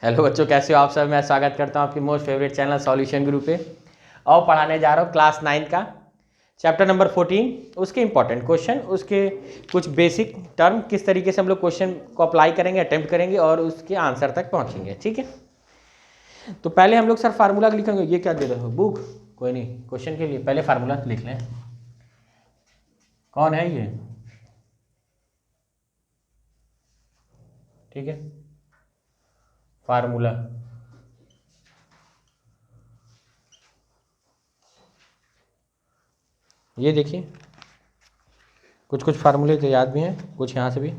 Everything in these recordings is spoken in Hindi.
हेलो बच्चों, कैसे हो आप सब। मैं स्वागत करता हूं आपके मोस्ट फेवरेट चैनल सॉल्यूशन गुरु पे। और पढ़ाने जा रहा हूं क्लास 9 का चैप्टर नंबर 14, उसके इंपॉर्टेंट क्वेश्चन, उसके कुछ बेसिक टर्म, किस तरीके से हम लोग क्वेश्चन को अप्लाई करेंगे, अटेम्प्ट करेंगे और उसके आंसर तक पहुंचेंगे। ठीक है, तो पहले हम लोग सर फार्मूला लिखेंगे। ये क्या दे रहे हो बुक? कोई नहीं, क्वेश्चन के लिए पहले फार्मूला लिख लें। कौन है ये? ठीक है, फार्मूला ये देखिए, कुछ कुछ फार्मूले तो याद भी हैं, कुछ यहाँ से भी।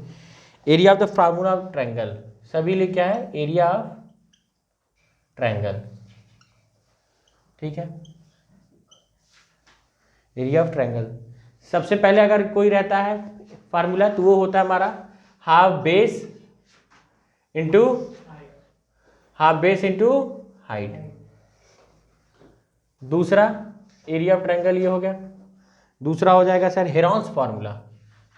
Area of the formula of triangle, सभी लिए क्या है? Area of triangle. ठीक है, एरिया ऑफ ट्रायंगल सबसे पहले अगर कोई रहता है फार्मूला तो वो होता है हमारा हाफ बेस इंटू हाइट। दूसरा एरिया ऑफ ट्रायंगल ये हो गया। दूसरा हो जाएगा सर हेरॉन्स फार्मूला।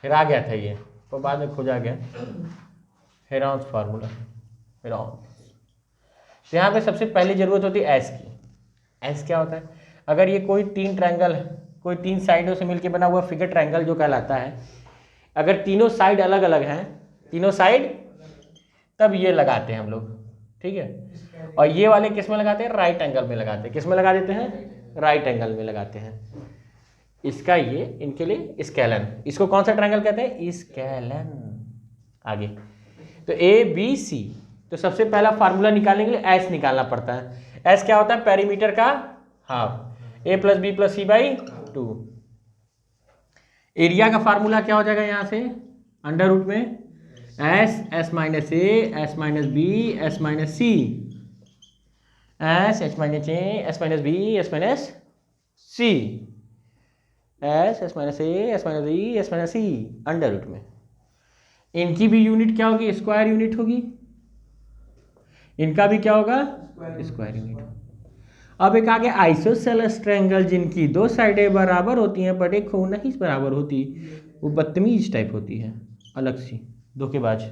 हेरा गया था ये तो बाद में खोजा गया, हेरॉन्स फार्मूला। हेरॉन्स, तो यहाँ पे सबसे पहली जरूरत होती है एस की। एस क्या होता है? अगर ये कोई तीन ट्रायंगल है, कोई तीन साइडों से मिलकर बना हुआ फिगर ट्रायंगल जो कहलाता है, अगर तीनों साइड अलग अलग हैं, तीनों साइड, तब ये लगाते हैं हम लोग। ठीक है, और ये वाले किस में लगाते हैं? राइट एंगल में लगाते हैं। किस में लगा देते हैं? राइट एंगल में लगाते हैं। इसका ये इनके लिए स्केलन। इसको कौन सा ट्रायंगल कहते हैं? स्केलन। आगे तो ए बी सी, तो सबसे पहला फार्मूला निकालने के लिए एस निकालना पड़ता है। एस क्या होता है? पेरीमीटर का half. A plus B plus C by 2। Area का फार्मूला क्या हो जाएगा यहाँ से? अंडर रूट में S minus A, S minus B, S minus C, S minus A, S minus B, S minus C, S minus A, S minus B, S minus C, under root में। इनकी भी यूनिट क्या होगी? स्क्वायर यूनिट होगी। इनका भी क्या होगा? Square unit. अब एक आगे आइसोसेलेस ट्रायंगल जिनकी दो साइडें बराबर होती हैं बट एक नहीं बराबर होती, वो बदतमीज टाइप होती है, अलग सी, धोखेबाज।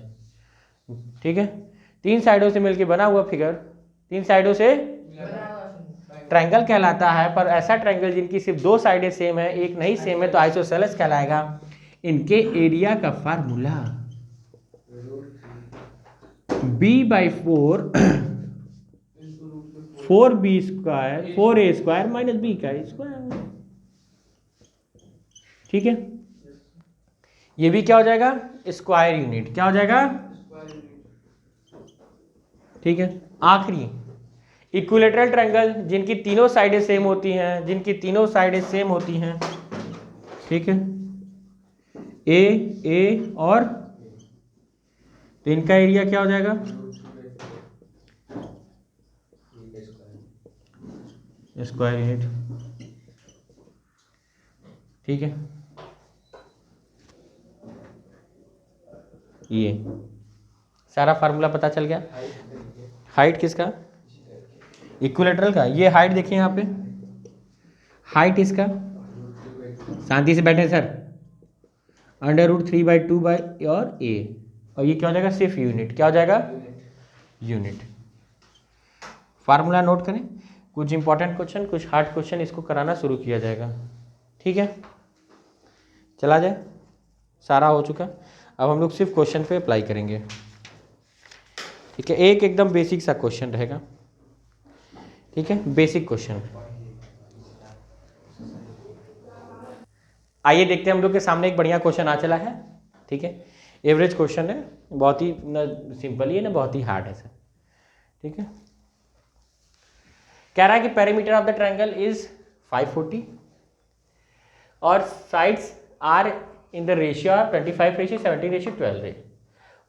ठीक है, तीन साइडों से मिलकर बना हुआ फिगर तीन साइडों से ट्रायंगल कहलाता है। पर ऐसा ट्रायंगल जिनकी सिर्फ दो साइडें सेम है, एक नहीं सेम है, तो आइसोसेलेस कहलाएगा। इनके एरिया का formula b/4 4b square 4a square minus b का स्क्वायर। ठीक है, ये भी क्या हो जाएगा? Square unit. क्या हो जाएगा? ठीक है, आखिरी इक्विलेटरल ट्रायंगल जिनकी तीनों साइडें सेम होती हैं, जिनकी तीनों साइडें सेम होती हैं। ठीक है, ए और, तो इनका एरिया क्या हो जाएगा? Square unit. ठीक है, ये सारा फार्मूला पता चल गया। हाइट किसका? इक्विलेटरल का। ये हाइट देखिए यहाँ पे, हाइट इसका, शांति से बैठे सर, अंडर रूट 3/2 बाई और ए, और ये क्या हो जाएगा? सिर्फ यूनिट। क्या हो जाएगा? यूनिट। फार्मूला नोट करें। कुछ इंपॉर्टेंट क्वेश्चन, कुछ हार्ड क्वेश्चन इसको कराना शुरू किया जाएगा। ठीक है, चला जाए, सारा हो चुका। अब हम लोग सिर्फ क्वेश्चन पे अप्लाई करेंगे। ठीक है, एक एकदम बेसिक सा क्वेश्चन रहेगा। ठीक है, बेसिक क्वेश्चन। आइए देखते हैं, हम लोग के सामने एक बढ़िया क्वेश्चन आ चला है। ठीक है, एवरेज क्वेश्चन है, बहुत ही न सिंपल ही है ना बहुत ही हार्ड है सर। ठीक है, कह रहा है कि perimeter of the triangle is 540 और sides are in the ratio of 25:17:12.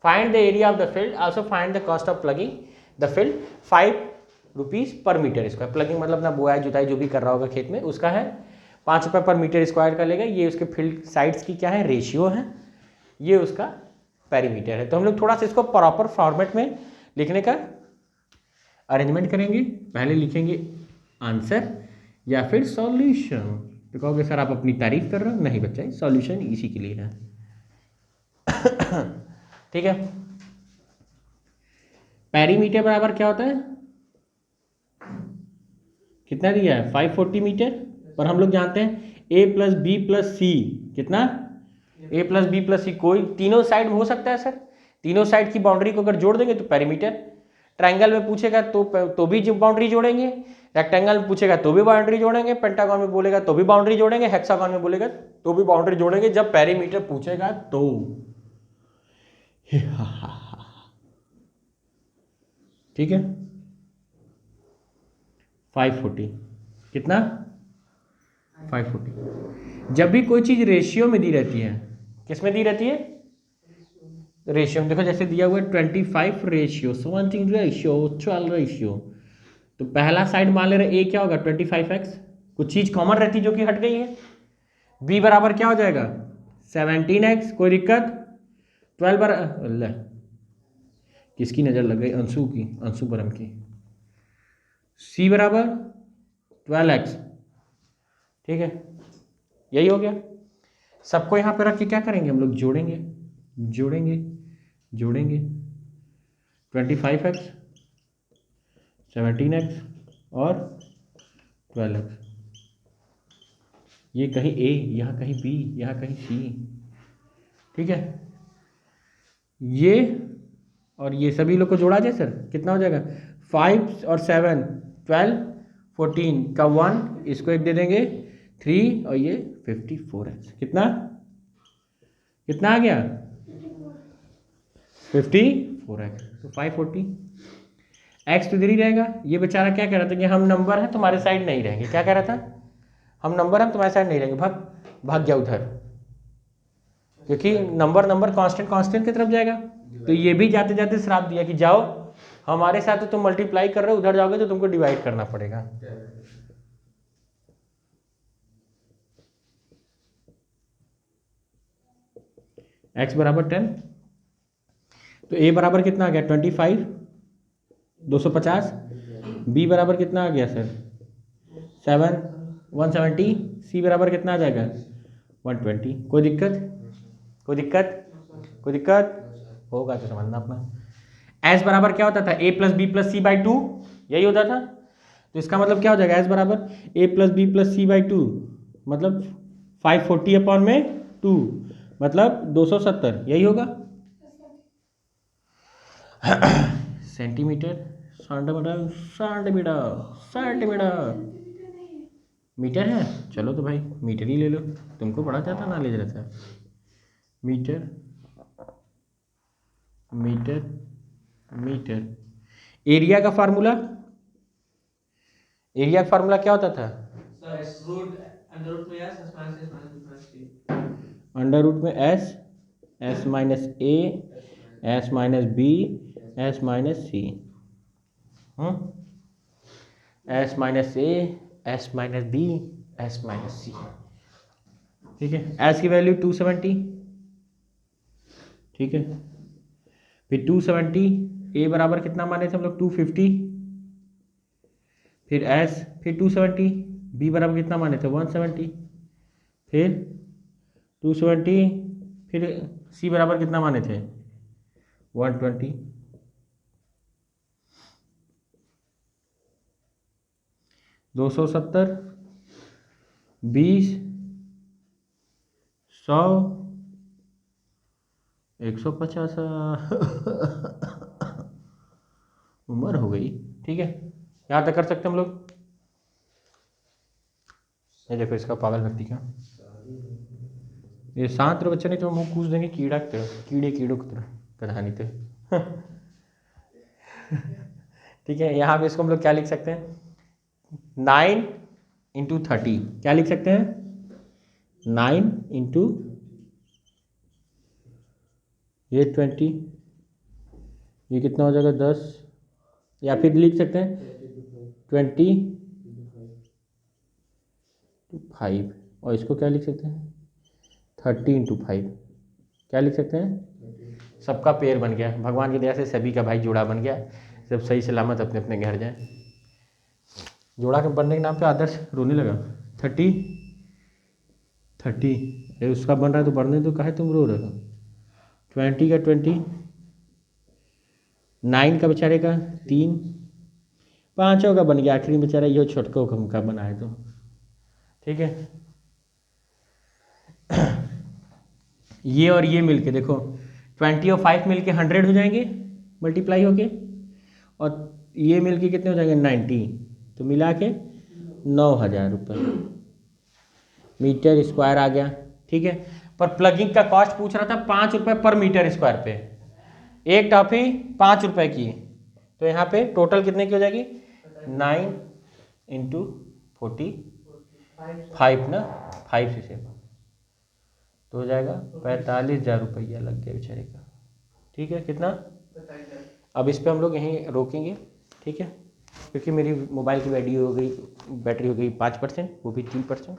Find the area of the field. Also find the cost of plugging the field. 5 rupees पर मीटर स्क्वायर। प्लगिंग मतलब ना बुआई जुताई जो भी कर रहा होगा खेत में उसका है, 5 रुपये पर मीटर स्क्वायर का लेगा। ये उसके फील्ड साइड्स की क्या है? रेशियो है। ये उसका पेरीमीटर है। तो हम लोग थोड़ा सा इसको प्रॉपर फॉर्मेट में लिखने का अरेंजमेंट करेंगे। पहले लिखेंगे आंसर या फिर सॉल्यूशन। तो कहोगे सर आप अपनी तारीफ कर रहे हो? नहीं बच्चा, सॉल्यूशन इसी के लिए है। ठीक है, पेरीमीटर बराबर क्या होता है, कितना दिया है 540 मीटर, पर हम लोग जानते हैं ए प्लस बी प्लस सी कितना, ए प्लस बी प्लस सी, कोई तीनों साइड हो सकता है सर, तीनों साइड की बाउंड्री को अगर जोड़ देंगे तो पेरीमीटर। ट्रायंगल में पूछेगा तो भी बाउंड्री जोड़ेंगे, रेक्टेंगल में पूछेगा तो भी बाउंड्री जोड़ेंगे, पेंटागन में बोलेगा तो भी बाउंड्री जोड़ेंगे, हेक्सागन में बोलेगा तो भी बाउंड्री जोड़ेंगे, जब पेरीमीटर पूछेगा तो। ठीक है 540 कितना 540। जब भी कोई चीज रेशियो में दी रहती है, किस में दी रहती है, रेशियो में। देखो जैसे दिया हुआ है 25 रेशियो, 17 रेशियो, 12 रेशियो, तो पहला साइड मान ले रहे ए क्या होगा 25x, कुछ चीज कॉमन रहती जो कि हट गई है। बी बराबर क्या हो जाएगा 17x, कोई दिक्कत, 12 बराबर, किसकी नजर लग गई, अंशु की, अंशु परम की। सी बराबर 12x, ठीक है यही हो गया। सबको यहां पे रख के क्या करेंगे हम लोग, जोड़ेंगे जोड़ेंगे जोड़ेंगे, 25x 17x और 12x, ये कहीं ए, यहाँ कहीं बी, यहाँ कहीं सी, ठीक है। ये और ये सभी लोग को जोड़ा जाए सर, कितना हो जाएगा 5 और 7 12 14 का 1, इसको एक दे देंगे 3 और ये 54x, कितना कितना आ गया 54x, तो 540। x तो इधर ही रहेगा, ये बेचारा क्या कह रहा था कि हम नंबर हैं तुम्हारे साइड नहीं रहेंगे, क्या कह रहा था, हम नंबर हैं तुम्हारे साइड नहीं रहेंगे, भाग गया उधर, क्योंकि नंबर कांस्टेंट कांस्टेंट की तरफ जाएगा। तो ये भी जाते जाते श्राप दिया कि जाओ हमारे साथ तो तुम मल्टीप्लाई कर रहे हो, उधर जाओगे तो तुमको डिवाइड करना पड़ेगा। x बराबर 10, तो a बराबर कितना आ गया 25 250, b बराबर कितना आ गया सर 7 170, c बराबर कितना आ जाएगा 120। कोई दिक्कत कोई दिक्कत कोई दिक्कत, होगा तो समझना अपना। s बराबर क्या होता था a plus B plus C by 2, यही होता था, तो इसका मतलब क्या हो जाएगा s बराबर a plus B plus C by 2, मतलब 540 अपॉन में 2, मतलब 270, यही होगा। Centimetre centimetre centimetre centimetre metre है, चलो तो भाई मीटर ही ले लो, तुमको बड़ा ज़्यादा नॉलेज रहता है। Metre metre metre. एरिया का फार्मूला, एरिया का फार्मूला क्या होता था, अंडर रूट में S, S minus A, S minus B, S minus C, S minus A, S minus B, S minus C, ठीक है। एस की वैल्यू 270, ठीक है, फिर 270, ए बराबर कितना माने थे हम लोग 250, फिर एस, फिर 270, बी बराबर कितना माने थे 170, फिर 270, फिर सी बराबर कितना माने थे 120। दो 270 20 100 150 उम्र हो गई, ठीक है, यहाँ तक कर सकते हम लोग। ये देखो इसका पागल व्यक्ति का, ये शांत रहो बच्चे, नहीं तो मुंह कूच देंगे कीड़ा की तरह, कीड़ों की तरह कहानी थे। ठीक है, यहाँ पे इसको हम लोग क्या लिख सकते हैं 9 इंटू 30, क्या लिख सकते हैं 9 इंटू ये 20, ये कितना हो जाएगा 10, या फिर लिख सकते हैं 20 5, और इसको क्या लिख सकते हैं 30 इंटू 5, क्या लिख सकते हैं, सबका पेयर बन गया, भगवान की दया से सभी का भाई जोड़ा बन गया, सब सही सलामत अपने अपने घर जाए। जोड़ा के बनने के नाम पे आदर्श रोने लगा। 30 30 उसका बन रहा है तो बढ़ने दो, काहे तुम रो रहे हो। 20 का 20 9 का बेचारे का 3, 5 का बन गया, आखिरी बेचारा ये छोटको का बना है तो ठीक है। ये और ये मिलके देखो 20 और 5 मिलके 100 हो जाएंगे मल्टीप्लाई होके, और ये मिलके कितने हो जाएंगे 90, तो मिला के 9,000 रुपये मीटर स्क्वायर आ गया। ठीक है, पर प्लगिंग का कॉस्ट पूछ रहा था 5 रुपये पर मीटर स्क्वायर पे, एक टॉफी 5 रुपये की, तो यहाँ पे टोटल कितने की हो जाएगी 9 इंटू 45 ना, 5 से 7 तो हो जाएगा 45,000 रुपया लग गया बेचारे का। ठीक है, कितना, अब इस पर हम लोग यहीं रोकेंगे। ठीक है, क्योंकि मेरी मोबाइल की बैटरी हो गई 5%, वो भी 3%।